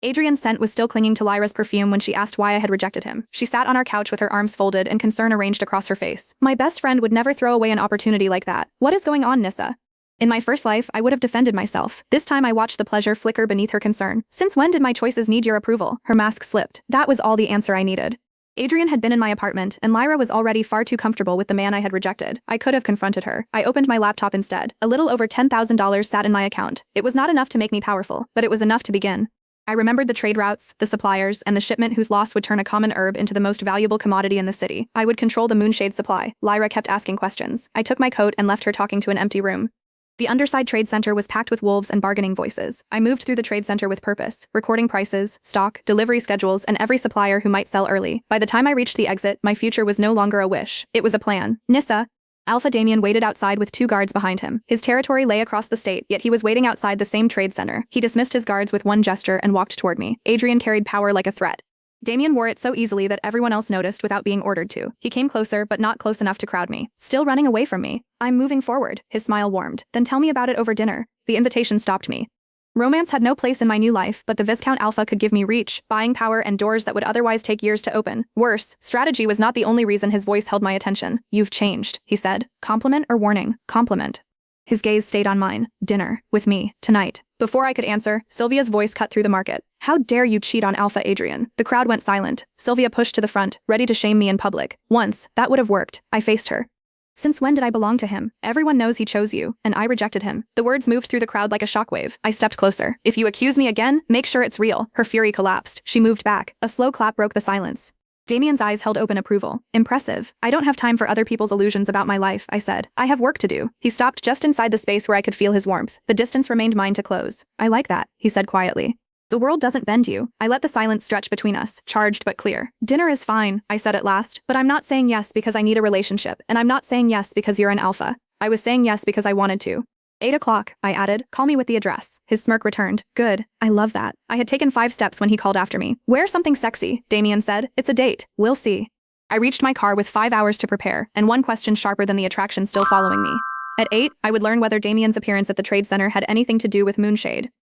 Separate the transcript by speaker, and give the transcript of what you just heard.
Speaker 1: Adrian's scent was still clinging to Lyra's perfume when she asked why I had rejected him. She sat on our couch with her arms folded and concern arranged across her face. My best friend would never throw away an opportunity like that. What is going on, Nissa? In my first life, I would have defended myself. This time I watched the pleasure flicker beneath her concern. Since when did my choices need your approval? Her mask slipped. That was all the answer I needed. Adrian had been in my apartment, and Lyra was already far too comfortable with the man I had rejected. I could have confronted her. I opened my laptop instead. A little over $10,000 sat in my account. It was not enough to make me powerful, but it was enough to begin. I remembered the trade routes, the suppliers, and the shipment whose loss would turn a common herb into the most valuable commodity in the city. I would control the Moonshade supply. Lyra kept asking questions. I took my coat and left her talking to an empty room. The underside trade center was packed with wolves and bargaining voices. I moved through the trade center with purpose, recording prices, stock, delivery schedules, and every supplier who might sell early. By the time I reached the exit, my future was no longer a wish. It was a plan. Nissa. Alpha Damien waited outside with 2 guards behind him. His territory lay across the state, yet he was waiting outside the same trade center. He dismissed his guards with one gesture and walked toward me. Adrian carried power like a threat. Damien wore it so easily that everyone else noticed without being ordered to. He came closer, but not close enough to crowd me. Still running away from me. I'm moving forward. His smile warmed. Then tell me about it over dinner. The invitation stopped me. Romance had no place in my new life, but the Viscount Alpha could give me reach, buying power, and doors that would otherwise take years to open. Worse, strategy was not the only reason his voice held my attention. You've changed, he said. Compliment or warning? Compliment. His gaze stayed on mine. Dinner. With me. Tonight. Before I could answer, Sylvia's voice cut through the market. How dare you cheat on Alpha Adrian? The crowd went silent. Sylvia pushed to the front, ready to shame me in public. Once, that would have worked. I faced her. Since when did I belong to him? Everyone knows he chose you, and I rejected him. The words moved through the crowd like a shockwave. I stepped closer. If you accuse me again, make sure it's real. Her fury collapsed. She moved back. A slow clap broke the silence. Damien's eyes held open approval. Impressive. I don't have time for other people's illusions about my life, I said. I have work to do. He stopped just inside the space where I could feel his warmth. The distance remained mine to close. I like that, he said quietly. The world doesn't bend you. I let the silence stretch between us, charged but clear. Dinner is fine, I said at last, but I'm not saying yes because I need a relationship, and I'm not saying yes because you're an alpha. I was saying yes because I wanted to. 8 o'clock, I added. Call me with the address. His smirk returned. Good. I love that. I had taken 5 steps when he called after me. Wear something sexy, Damien said. It's a date. We'll see. I reached my car with 5 hours to prepare, and one question sharper than the attraction still following me. At 8, I would learn whether Damien's appearance at the trade center had anything to do with Moonshade.